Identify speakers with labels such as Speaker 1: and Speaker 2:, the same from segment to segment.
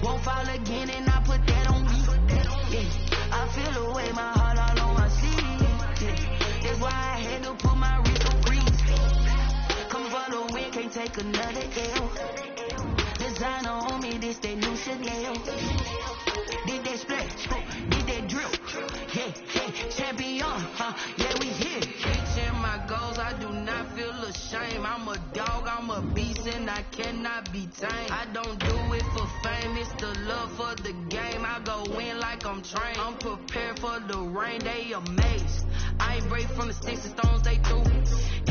Speaker 1: Won't fall again, and I put that on me. Yeah, I feel the way, my heart all on my sleeve. Yeah, that's why I had to put my wrist on freeze. Come for the win, can't take another L. Designer on me, this that new Chanel. Did that splash, did that drip. Yeah, champion, yeah, we here. Reaching my goals, I do not feel ashamed. I'm a dog, I'm a beast, and I cannot be tamed. I don't do it for fame, it's the love for the game. I go in like I'm trained. I'm prepared for the rain, they amazed. I ain't break from the sticks and stones they threw.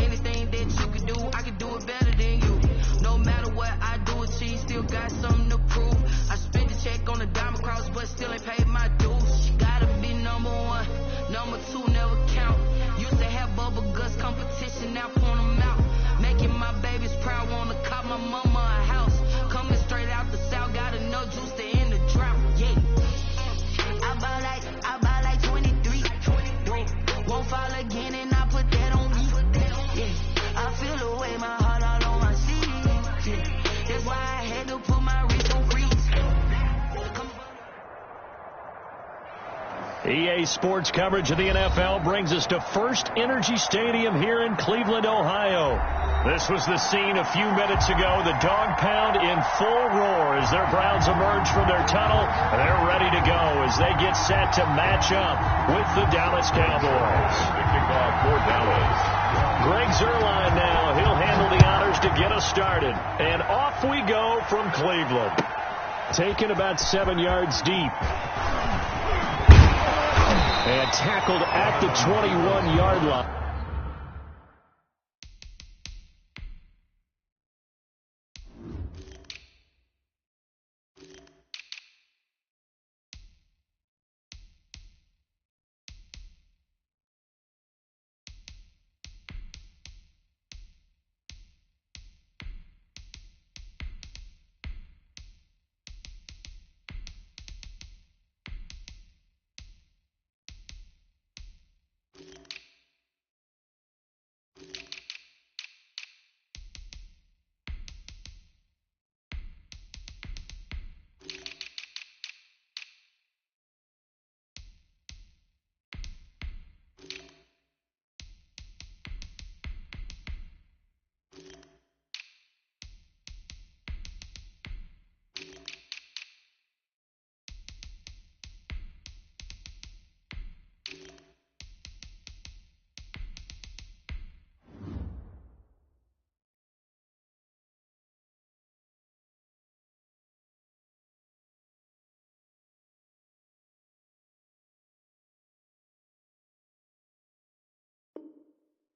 Speaker 1: Anything that you can do, I can do it better than you. No matter what I do, achieve, still got something to prove. I spent the check on the diamond cross, but still ain't paid my dues. Gotta be number one, number two never count. Used to have bubble guts competition, now point them out. Making my babies proud, wanna cop my mama a house. Coming straight out the south, got enough juice to end the drought. Yeah, I buy like 23. Won't fall again, and I put that on me. Yeah, I feel the way, my heart all on my sleeve. Yeah, that's why I had to put my wrist on freeze.
Speaker 2: EA Sports coverage of the NFL brings us to First Energy Stadium here in Cleveland, Ohio. This was the scene a few minutes ago. The dog pound in full roar as their Browns emerge from their tunnel. They're ready to go as they get set to match up with the Dallas Cowboys.
Speaker 3: The kickoff for Dallas.
Speaker 2: Greg Zuerlein now. He'll handle the honors to get us started. And off we go from Cleveland. Taken about 7 yards deep. And tackled at the 21-yard line.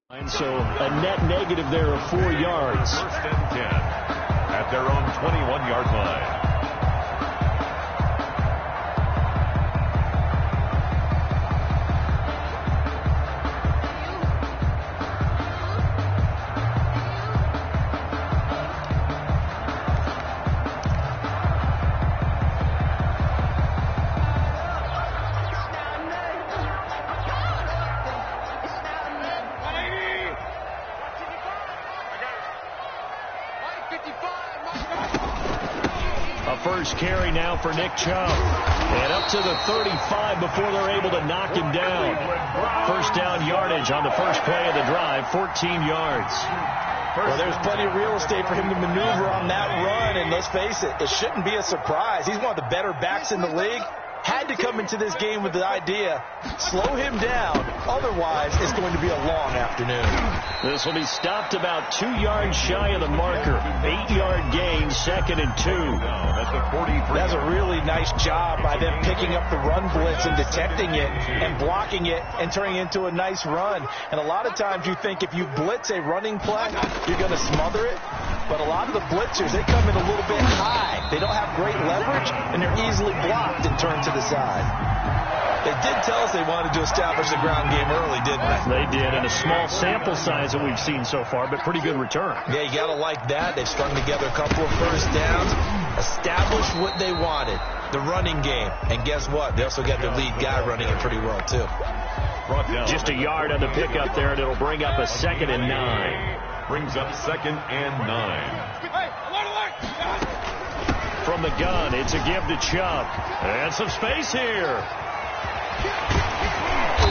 Speaker 2: And so a net negative there of 4 yards.
Speaker 3: First and 10 at their own 21-yard line.
Speaker 2: First carry now for Nick Chubb. And up to the 35 before they're able to knock him down. First down yardage on the first play of the drive, 14 yards.
Speaker 4: Well, there's plenty of real estate for him to maneuver on that run, and let's face it, it shouldn't be a surprise. He's one of the better backs in the league. Had to come into this game with the idea, slow him down, otherwise it's going to be a long afternoon.
Speaker 2: This will be stopped about 2 yards shy of the marker. 8-yard gain, 2nd and 2.
Speaker 3: That's the 43.
Speaker 4: That's a really nice job by them picking up the run blitz and detecting it and blocking it and turning it into a nice run. And a lot of times you think if you blitz a running play, you're going to smother it. But a lot of the blitzers, they come in a little bit high. They don't have great leverage, and they're easily blocked and turned to the side. They did tell us they wanted to establish the ground game early, didn't they?
Speaker 2: They did, in a small sample size that we've seen so far, but pretty good return.
Speaker 4: Yeah, you got to like that. They've strung together a couple of first downs, established what they wanted, the running game. And guess what? They also got their lead guy running it pretty well, too.
Speaker 2: Just a yard on the pickup there, and it'll bring up a 2nd and 9.
Speaker 3: Brings up 2nd and 9.
Speaker 2: from the gun. It's a give to Chubb. And some space here.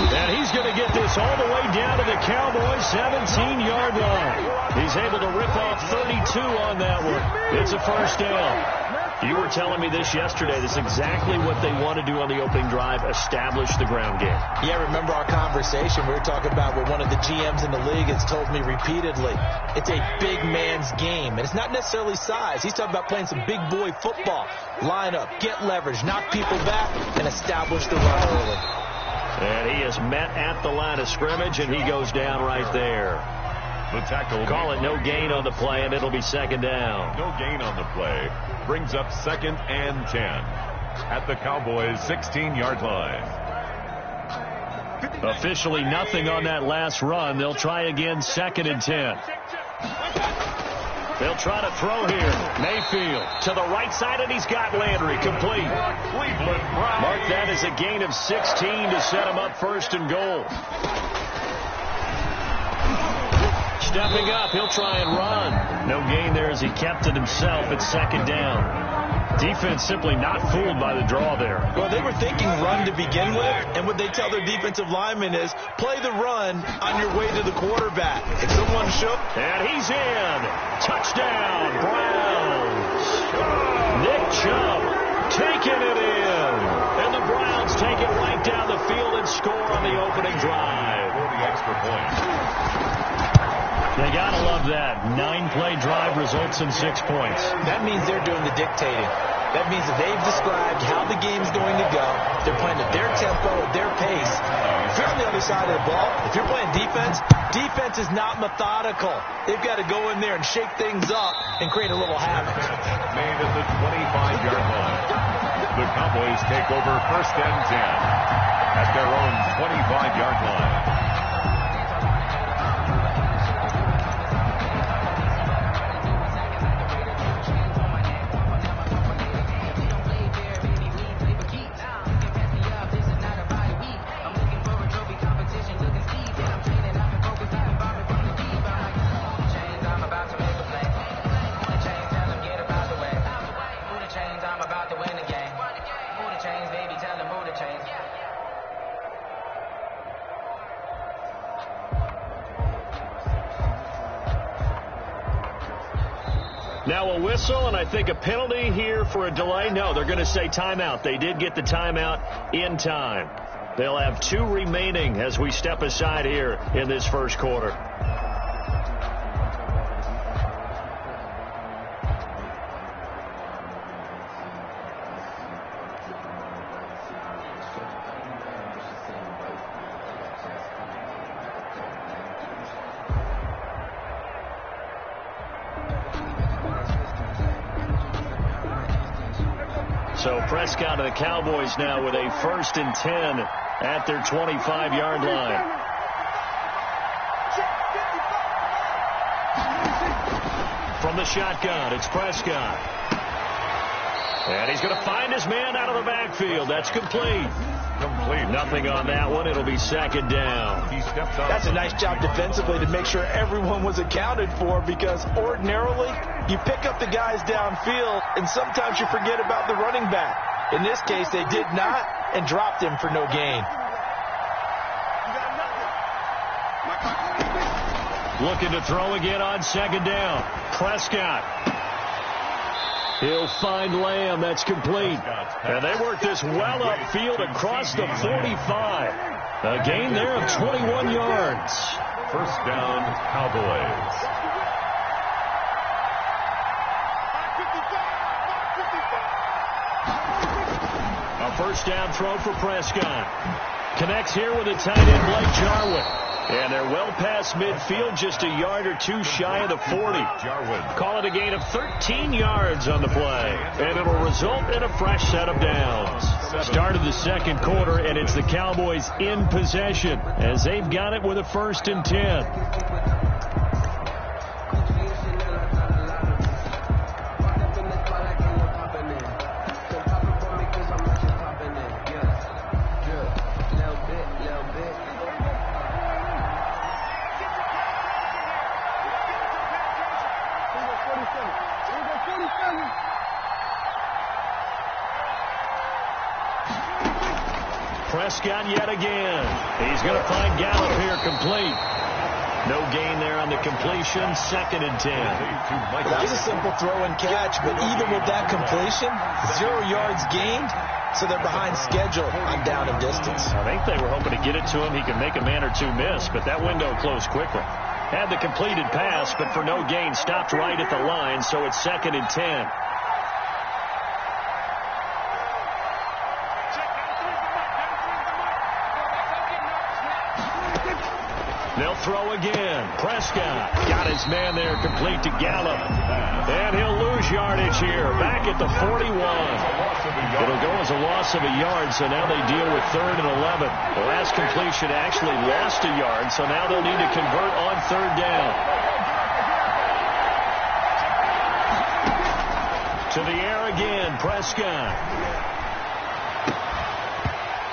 Speaker 2: And he's going to get this all the way down to the Cowboys' 17-yard line. He's able to rip off 32 on that one. It's a first down. You were telling me this yesterday. This is exactly what they want to do on the opening drive, establish the ground game.
Speaker 4: Yeah, remember our conversation. We were talking about what one of the GMs in the league has told me repeatedly. It's a big man's game, and it's not necessarily size. He's talking about playing some big boy football. Line up, get leverage, knock people back, and establish the run early.
Speaker 2: And he is met at the line of scrimmage, and he goes down right there.
Speaker 3: The tackle.
Speaker 2: Call it no gain on the play, and it'll be second down.
Speaker 3: No gain on the play. Brings up 2nd and 10 at the Cowboys' 16-yard line.
Speaker 2: Officially nothing on that last run. They'll try again 2nd and 10. They'll try to throw here. Mayfield to the right side, and he's got Landry complete. Mark that as a gain of 16 to set him up 1st and goal. Stepping up, he'll try and run. No gain there as he kept it himself at 2nd down. Defense simply not fooled by the draw there.
Speaker 4: Well, they were thinking run to begin with, and what they tell their defensive linemen is play the run on your way to the quarterback. If someone shook.
Speaker 2: And he's in. Touchdown, Browns. Nick Chubb taking it in. And the Browns take it right down the field and score on the opening drive.
Speaker 3: For the extra point.
Speaker 2: They got to love that. 9-play drive results in 6 points.
Speaker 4: That means they're doing the dictating. That means that they've described how the game's going to go. They're playing at their tempo, at their pace. If you're on the other side of the ball, if you're playing defense, defense is not methodical. They've got to go in there and shake things up and create a little havoc.
Speaker 3: Made at the 25-yard line. The Cowboys take over 1st and 10 at their own 25-yard line.
Speaker 2: Now a whistle, and I think a penalty here for a delay. No, they're going to say timeout. They did get the timeout in time. They'll have 2 remaining as we step aside here in this first quarter. So Prescott and the Cowboys now with a 1st and 10 at their 25-yard line. From the shotgun, it's Prescott. And he's going to find his man out of the backfield. That's complete. Nothing on that one. It'll be 2nd down.
Speaker 3: He steps up.
Speaker 4: That's a nice job defensively to make sure everyone was accounted for, because ordinarily you pick up the guys downfield and sometimes you forget about the running back. In this case, they did not and dropped him for no gain.
Speaker 2: Looking to throw again on 2nd down. Prescott. He'll find Lamb. That's complete. And they work this well upfield across the 45. A gain there of 21 yards.
Speaker 3: 1st down, Cowboys.
Speaker 2: A 1st down throw for Prescott. Connects here with a tight end, Blake Jarwin. And they're well past midfield, just a yard or 2 shy of the 40. Call it a gain of 13 yards on the play. And it'll result in a fresh set of downs. Start of the 2nd quarter, and it's the Cowboys in possession as they've got it with a 1st and 10. Prescott yet again. He's going to find Gallup here complete. No gain there on the completion. 2nd and 10.
Speaker 4: That was a simple throw and catch, but even with that completion, 0 yards gained, so they're behind schedule on down and distance.
Speaker 2: I think they were hoping to get it to him. He could make a man or two miss, but that window closed quickly. Had the completed pass, but for no gain, stopped right at the line, so it's 2nd and 10. They'll throw again. Prescott got his man there complete to Gallup. And he'll lose yardage here. Back at the 41. It'll go as a loss of a yard, so now they deal with 3rd and 11. The last completion actually lost a yard, so now they'll need to convert on 3rd down. To the air again, Prescott.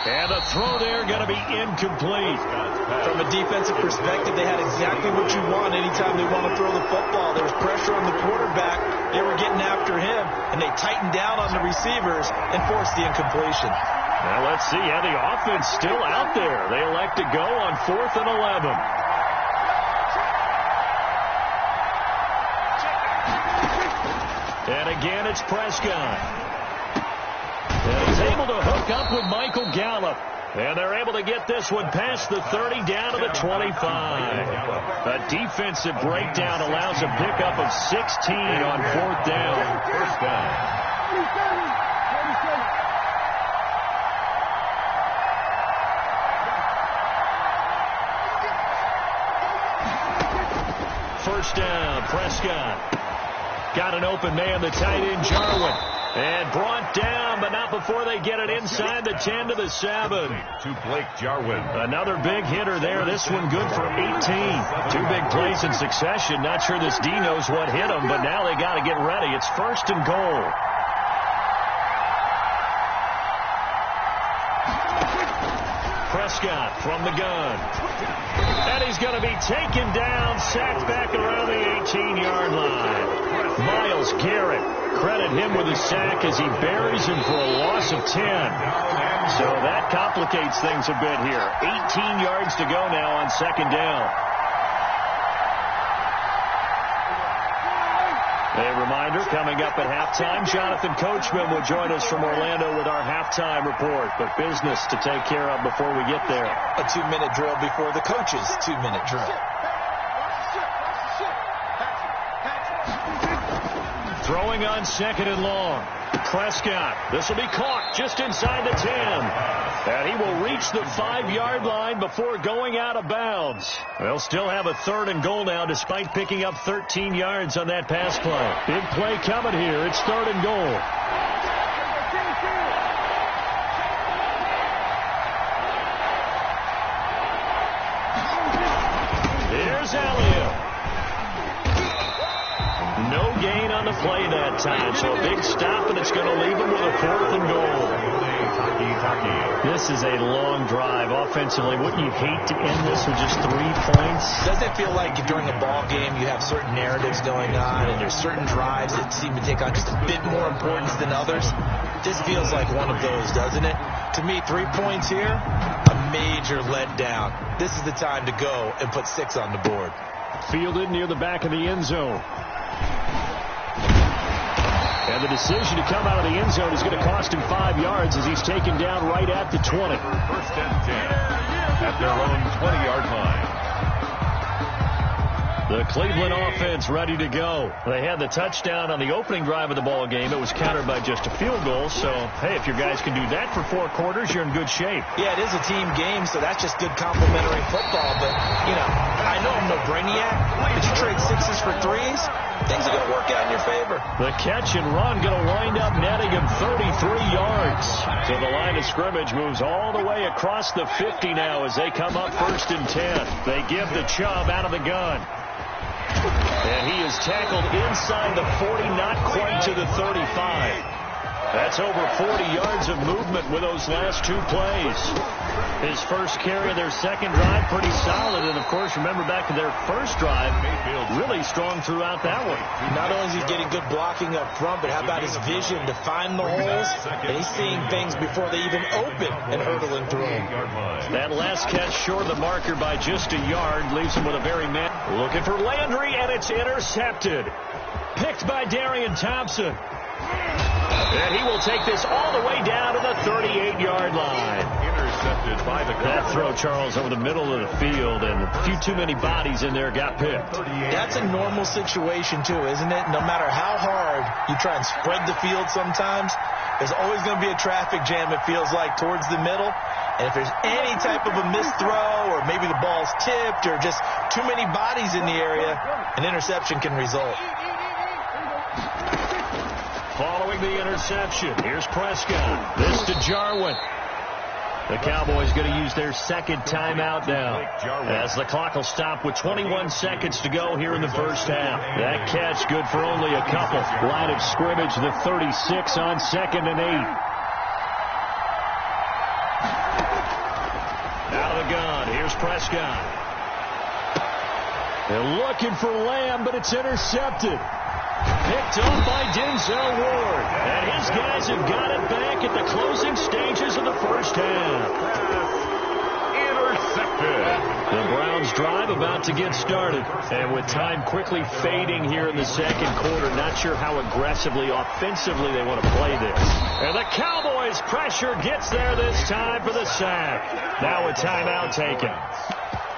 Speaker 2: And the throw there going to be incomplete.
Speaker 4: From a defensive perspective, they had exactly what you want anytime they want to throw the football. There was pressure on the quarterback. They were getting after him, and they tightened down on the receivers and forced the incompletion.
Speaker 2: Now let's see. Yeah, the offense still out there. They elect to go on 4th and 11. And again, it's Prescott. And he's able to hook up with Michael Gallup. And they're able to get this one past the 30 down to the 25. A defensive breakdown allows a pickup of 16 on 4th down.
Speaker 3: First down.
Speaker 2: First down, Prescott. Got an open man, the tight end, Jarwin. And brought down, but not before they get it inside the 10 to the 7.
Speaker 3: To Blake Jarwin.
Speaker 2: Another big hitter there. This one good for 18. 2 big plays in succession. Not sure this D knows what hit him, but now they got to get ready. It's 1st and goal. Prescott from the gun. And he's going to be taken down, sacked back around the 18-yard line. Myles Garrett, credit him with a sack as he buries him for a loss of 10. So that complicates things a bit here. 18 yards to go now on 2nd down. A reminder, coming up at halftime, Jonathan Coachman will join us from Orlando with our halftime report. But business to take care of before we get there.
Speaker 4: A 2-minute drill before the coach's 2-minute drill.
Speaker 2: Throwing on 2nd and long. Prescott. This will be caught just inside the 10. And he will reach the 5-yard line before going out of bounds. They'll still have a 3rd and goal now despite picking up 13 yards on that pass play. Big play coming here. It's 3rd and goal. Here's Elliott. No gain on the play that time, so a big stop, and it's going to leave him with a 4th and goal. This is a long drive offensively. Wouldn't you hate to end this with just 3 points?
Speaker 4: Doesn't it feel like during a ball game you have certain narratives going on, and there's certain drives that seem to take on just a bit more importance than others? This feels like one of those, doesn't it? To me, 3 points here, a major letdown. This is the time to go and put 6 on the board.
Speaker 2: Fielded near the back of the end zone. And the decision to come out of the end zone is going to cost him 5 yards as he's taken down right at the 20.
Speaker 3: 1st and 10 at their own 20-yard line.
Speaker 2: The Cleveland offense ready to go. They had the touchdown on the opening drive of the ball game. It was countered by just a field goal. So, hey, if your guys can do that for 4 quarters, you're in good shape.
Speaker 4: Yeah, it is a team game, so that's just good complementary football. But, you know, I know I'm no brainiac, but you trade 6s for 3s, things are going to work out in your favor.
Speaker 2: The catch and run going to wind up netting him 33 yards. So the line of scrimmage moves all the way across the 50 now as they come up 1st and 10. They give the Chubb out of the gun. And he is tackled inside the 40, not quite to the 35. That's over 40 yards of movement with those last 2 plays. His first carry of their second drive, pretty solid. And, of course, remember back to their first drive, really strong throughout that one.
Speaker 4: Not only is he getting good blocking up front, but how about his vision to find the holes? And he's seeing things before they even open and hurdling through them.
Speaker 2: That last catch short of the marker by just a yard leaves him with a very man. Looking for Landry, and it's intercepted. Picked by Darian Thompson. And he will take this all the way down to the 38-yard line.
Speaker 3: Intercepted by the
Speaker 2: That throw, Charles, over the middle of the field, and a few too many bodies in there got picked.
Speaker 4: That's a normal situation, too, isn't it? No matter how hard you try and spread the field sometimes, there's always going to be a traffic jam, it feels like, towards the middle. And if there's any type of a missed throw, or maybe the ball's tipped, or just too many bodies in the area, an interception can result.
Speaker 2: Following the interception, here's Prescott. This to Jarwin. The Cowboys going to use their second timeout now, as the clock will stop with 21 seconds to go here in the first half. That catch good for only a couple. Line of scrimmage, the 36 on 2nd and 8. Out of the gun, here's Prescott. They're looking for Lamb, but it's intercepted. Picked up by Denzel Ward. And his guys have got it back at the closing stages of the first half.
Speaker 3: Intercepted.
Speaker 2: The Browns drive about to get started. And with time quickly fading here in the second quarter, not sure how aggressively, offensively they want to play this. And the Cowboys' pressure gets there this time for the sack. Now a timeout taken.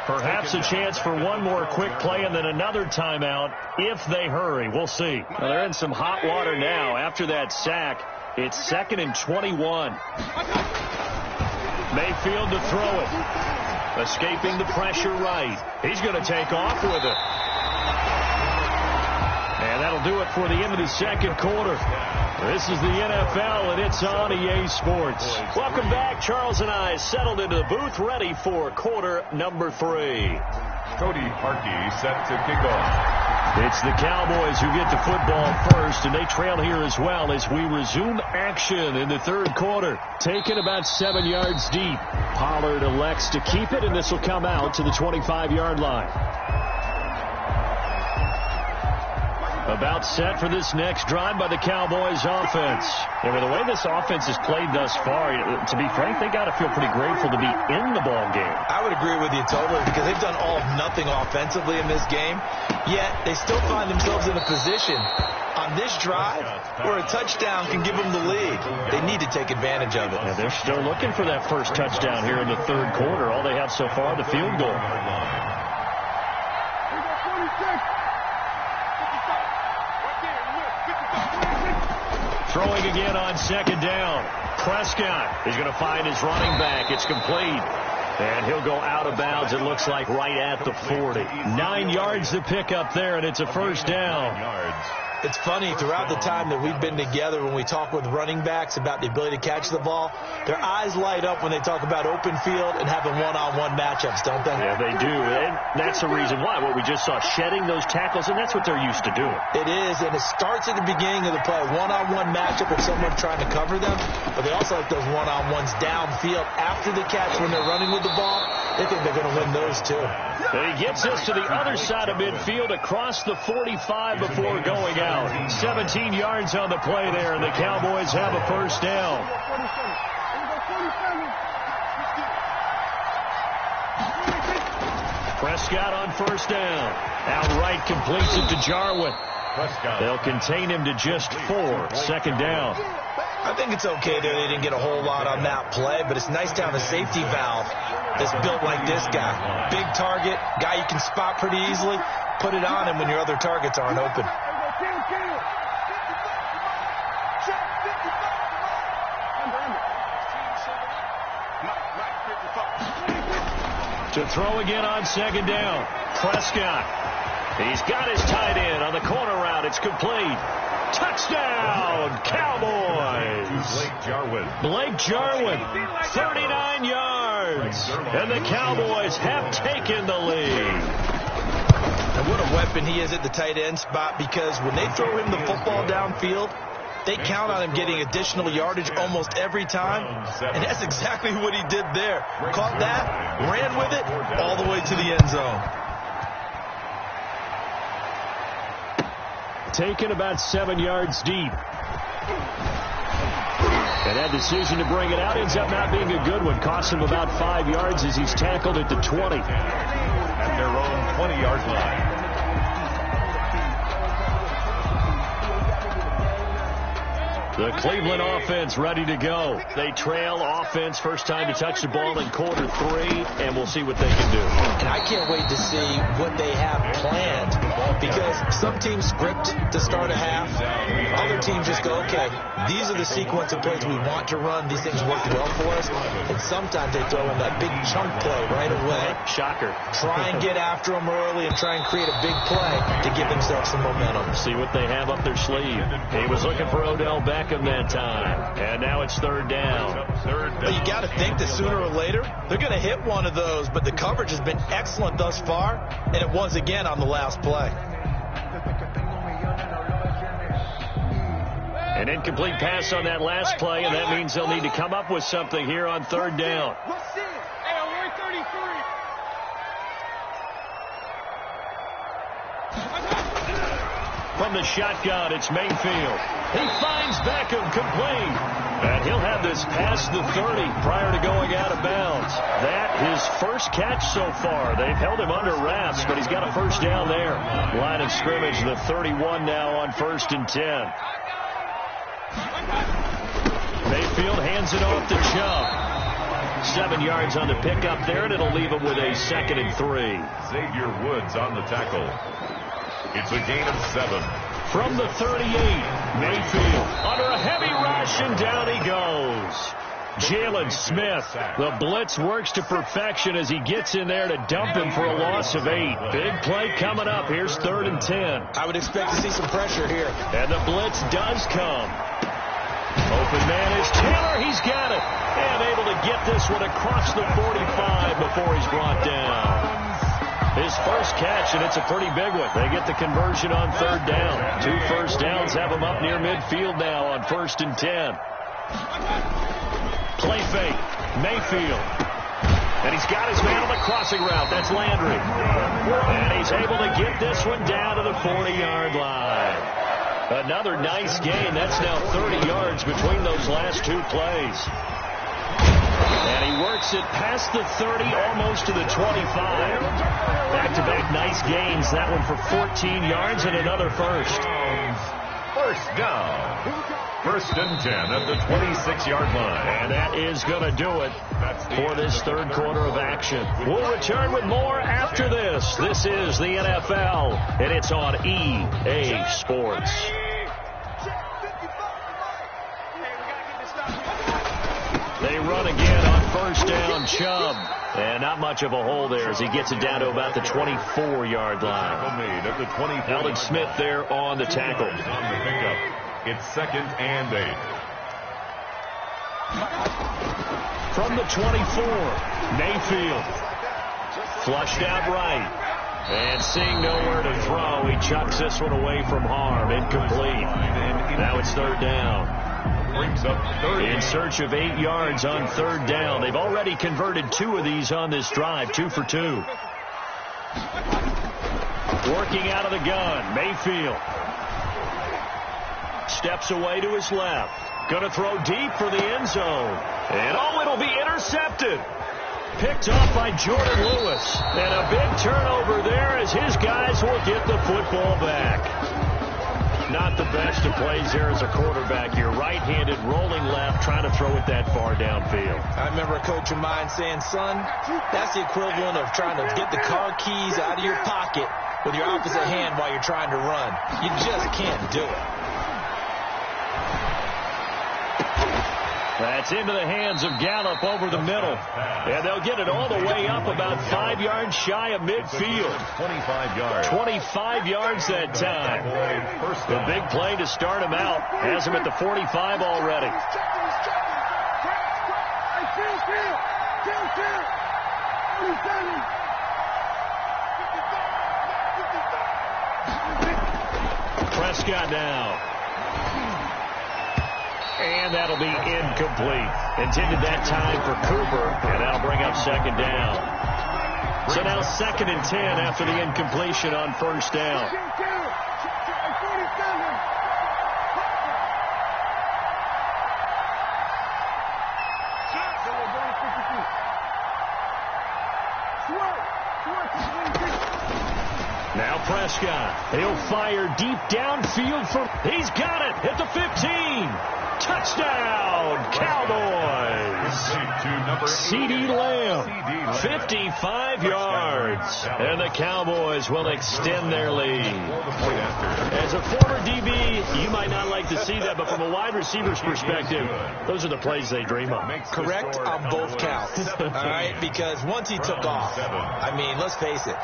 Speaker 2: Perhaps a chance for one more quick play and then another timeout if they hurry. We'll see. Well, they're in some hot water now. After that sack, it's 2nd and 21. Mayfield to throw it. Escaping the pressure right. He's going to take off with it. And that'll do it for the end of the second quarter. This is the NFL, and it's on EA Sports. Welcome back. Charles and I settled into the booth, ready for quarter number 3.
Speaker 3: Cody Parkey set to kick off.
Speaker 2: It's the Cowboys who get the football first, and they trail here as well as we resume action in the third quarter. Taken about 7 yards deep. Pollard elects to keep it, and this will come out to the 25-yard line. About set for this next drive by the Cowboys offense. And with the way this offense has played thus far, to be frank, they got to feel pretty grateful to be in the ball game.
Speaker 4: I would agree with you totally, because they've done all of nothing offensively in this game, yet they still find themselves in a position on this drive where a touchdown can give them the lead. They need to take advantage of it.
Speaker 2: Yeah, they're still looking for that first touchdown here in the third quarter. All they have so far, the field goal. Throwing again on second down. Prescott is going to find his running back. It's complete. And he'll go out of bounds, it looks like, right at the 40. 9 yards to pick up there, and it's a first down.
Speaker 4: It's funny, throughout the time that we've been together, when we talk with running backs about the ability to catch the ball, their eyes light up when they talk about open field and having one-on-one matchups, don't they?
Speaker 2: Yeah, they do. And that's the reason why. What we just saw, shedding those tackles, and that's what they're used to doing.
Speaker 4: It is, and it starts at the beginning of the play. One-on-one matchup with someone trying to cover them, but they also like those one-on-ones downfield after the catch when they're running with the ball. They think they're going to win those, too.
Speaker 2: And he gets us to the other side of midfield across the 45 before going out. 17 yards on the play there, and the Cowboys have a first down. Prescott on first down. Outright completes it to Jarwin. They'll contain him to just 4. Second down.
Speaker 4: I think it's okay there. They didn't get a whole lot on that play, but it's nice to have a safety valve that's built like this guy. Big target, guy you can spot pretty easily. Put it on him when your other targets aren't open.
Speaker 2: To throw again on second down. Prescott. He's got his tight end on the corner route. It's complete. Touchdown, Cowboys. Blake Jarwin, 39 yards. And the Cowboys have taken the lead.
Speaker 4: And what a weapon he is at the tight end spot, because when they throw him the football downfield, They count on him getting additional yardage almost every time, and that's exactly what he did there. Caught that, ran with it, all the way to the end zone.
Speaker 2: Taken about 7 yards deep. And that decision to bring it out ends up not being a good one. Costs him about 5 yards as he's tackled at the 20.
Speaker 3: At their own 20-yard line.
Speaker 2: The Cleveland offense ready to go. They trail offense, first time to touch the ball in quarter 3, and we'll see what they can do.
Speaker 4: And I can't wait to see what they have planned, because some teams script to start a half. Other teams just go, okay, these are the sequence of plays we want to run. These things work well for us. And sometimes they throw in that big chunk play right away.
Speaker 2: Shocker.
Speaker 4: Try and get after them early and try and create a big play to give themselves some momentum.
Speaker 2: See what they have up their sleeve. He was looking for Odell Beckham that time. And now it's third down.
Speaker 4: But you got to think that sooner or later, they're going to hit one of those. But the coverage has been excellent thus far, and it was again on the last play.
Speaker 2: An incomplete pass on that last play, and that means they'll need to come up with something here on third down. From the shotgun, it's Mayfield. He finds Beckham complete. And he'll have this past the 30 prior to going out of bounds. That his first catch so far. They've held him under wraps, but he's got a first down there. Line of scrimmage, the 31 now on 1st and 10. Mayfield hands it off to Chubb. 7 yards on the pickup there, and it'll leave him with a 2nd and 3.
Speaker 3: Xavier Woods on the tackle. It's a gain of 7.
Speaker 2: From the 38, Mayfield under a heavy rush, and down he goes. Jalen Smith, the blitz works to perfection as he gets in there to dump him for a loss of 8. Big play coming up. Here's 3rd and 10.
Speaker 4: I would expect to see some pressure here.
Speaker 2: And the blitz does come. Open man is Taylor. He's got it. And able to get this one across the 45 before he's brought down. His first catch, and it's a pretty big one. They get the conversion on 3rd down. 2 first downs have him up near midfield now on 1st and 10. Play fake. Mayfield. And he's got his man on the crossing route. That's Landry. And he's able to get this one down to the 40-yard line. Another nice gain. That's now 30 yards between those last 2 plays. And he works it past the 30, almost to the 25. Back-to-back nice gains. That one for 14 yards and another first.
Speaker 3: First down. 1st and 10 at the 26-yard line.
Speaker 2: And that is going to do it for this 3rd quarter of action. We'll return with more after this. This is the NFL, and it's on EA Sports. They run again on 1st down, Chubb. And not much of a hole there as he gets it down to about the 24-yard line. Alden Smith there on the tackle.
Speaker 3: On the pickup. It's 2nd and 8.
Speaker 2: From the 24, Mayfield. Flushed out right. And seeing nowhere to throw, he chucks this one away from harm. Incomplete. Now it's 3rd down. In search of 8 yards on 3rd down. They've already converted 2 of these on this drive. 2 for 2. Working out of the gun, Mayfield. Steps away to his left. Going to throw deep for the end zone. And it'll be intercepted. Picked off by Jordan Lewis. And a big turnover there as his guys will get the football back. Not the best of plays there as a quarterback. You're right-handed, rolling left, trying to throw it that far downfield.
Speaker 4: I remember a coach of mine saying, son, that's the equivalent of trying to get the car keys out of your pocket with your opposite hand while you're trying to run. You just can't do it.
Speaker 2: That's into the hands of Gallup over the middle. And they'll get it all the way up about 5 yards shy of midfield.
Speaker 3: 25 yards.
Speaker 2: 25 yards that time. The big play to start him out. Has him at the 45 already. Prescott now. And that'll be incomplete. Intended that time for Cooper, and that'll bring up second down. So now 2nd and 10 after the incompletion on first down. Now Prescott. He'll fire deep downfield for... He's got it at the 15. Touchdown, Cowboys. CeeDee Lamb, 55 yards. And the Cowboys will extend their lead. As a former DB, you might not like to see that, but from a wide receiver's perspective, those are the plays they dream of.
Speaker 4: Correct on both counts. All right, because once he took off, I mean, let's face it,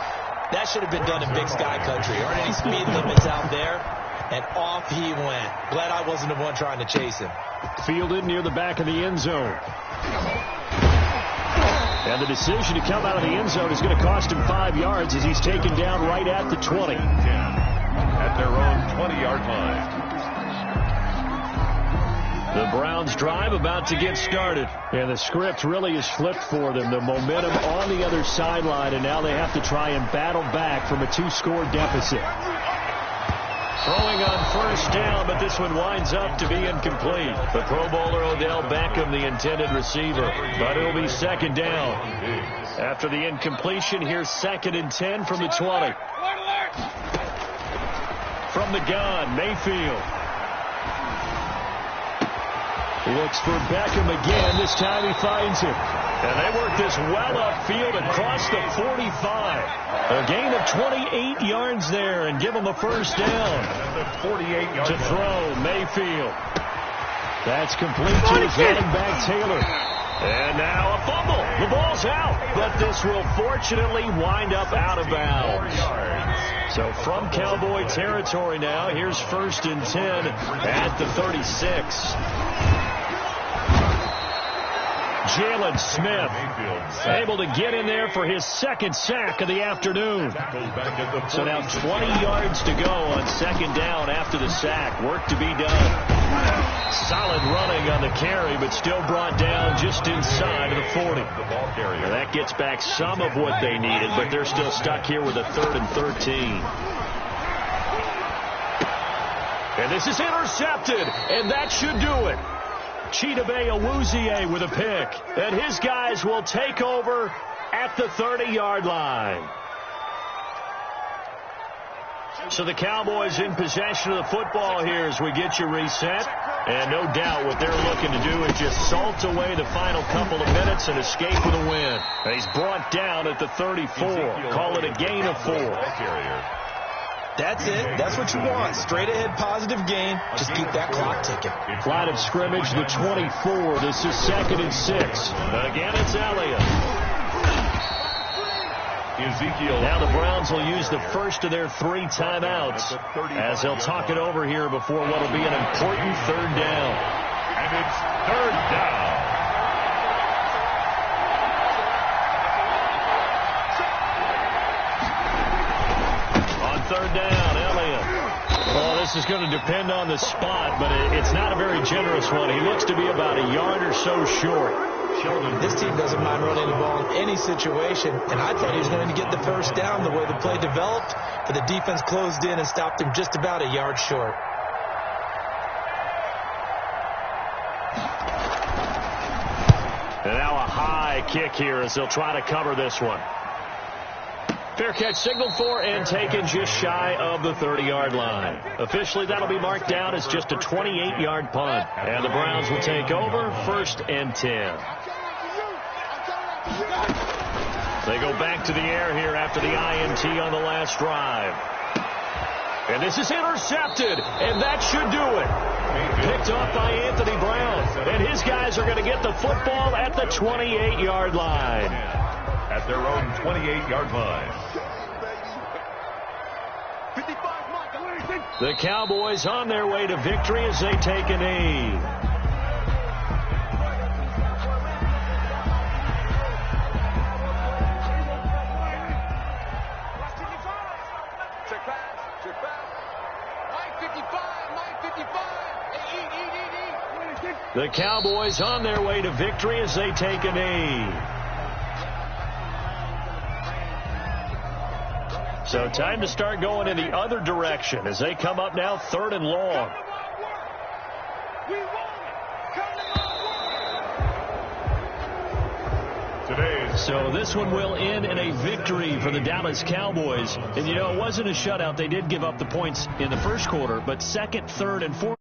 Speaker 4: that should have been done in Big Sky Country. Aren't any speed limits out there? And off he went. Glad I wasn't the one trying to chase him.
Speaker 2: Fielded near the back of the end zone. And the decision to come out of the end zone is going to cost him 5 yards as he's taken down right at the 20.
Speaker 3: At their own 20-yard line.
Speaker 2: The Browns drive about to get started. And the script really is flipped for them. The momentum on the other sideline, and now they have to try and battle back from a 2-score deficit. Throwing on first down, but this one winds up to be incomplete. The Pro Bowler Odell Beckham, the intended receiver. But it'll be second down. After the incompletion, here's 2nd and 10 from the 20. From the gun, Mayfield. Looks for Beckham again. This time he finds him. And they work this well upfield across the 45. A gain of 28 yards there and give him a first down.
Speaker 3: 48
Speaker 2: to throw, Mayfield. That's complete to his running back, Taylor. And now a fumble. The ball's out. But this will fortunately wind up out of bounds. So from Cowboy territory now, here's 1st and 10 at the 36. Jalen Smith able to get in there for his 2nd sack of the afternoon. So now 20 yards to go on 2nd down after the sack. Work to be done. Solid running on the carry, but still brought down just inside of the 40. Now that gets back some of what they needed, but they're still stuck here with a 3rd and 13. And this is intercepted, and that should do it. Chidobe Awuzie with a pick. And his guys will take over at the 30-yard line. So the Cowboys in possession of the football here as we get you reset. And no doubt what they're looking to do is just salt away the final couple of minutes and escape with a win. And he's brought down at the 34. Call it a gain of 4.
Speaker 4: That's it. That's what you want. Straight ahead positive gain. Just keep that clock ticking.
Speaker 2: Line of scrimmage, the 24. This is 2nd and 6. Again, it's Elliott. Now the Browns will use the first of their 3 timeouts as they'll talk it over here before what will be an important 3rd down.
Speaker 3: And it's 3rd down.
Speaker 2: On 3rd down, Elliott. Well, this is going to depend on the spot, but it's not a very generous one. He looks to be about a yard or so short.
Speaker 4: This team doesn't mind running the ball in any situation, and I thought he was going to get the first down the way the play developed, but the defense closed in and stopped him just about a yard short.
Speaker 2: And now a high kick here as they'll try to cover this one. Fair catch signaled for and taken just shy of the 30-yard line. Officially, that'll be marked down as just a 28-yard punt. And the Browns will take over 1st and 10. They go back to the air here after the INT on the last drive. And this is intercepted, and that should do it. Picked off by Anthony Brown. And his guys are going to get the football at the 28-yard line.
Speaker 3: At their own 28-yard line.
Speaker 2: The Cowboys on their way to victory as they take a knee.
Speaker 5: Check back. 955. Eat.
Speaker 2: The Cowboys on their way to victory as they take a knee. So time to start going in the other direction as they come up now 3rd and long. So this one will end in a victory for the Dallas Cowboys. And, you know, it wasn't a shutout. They did give up the points in the first quarter, but 2nd, 3rd, and 4th.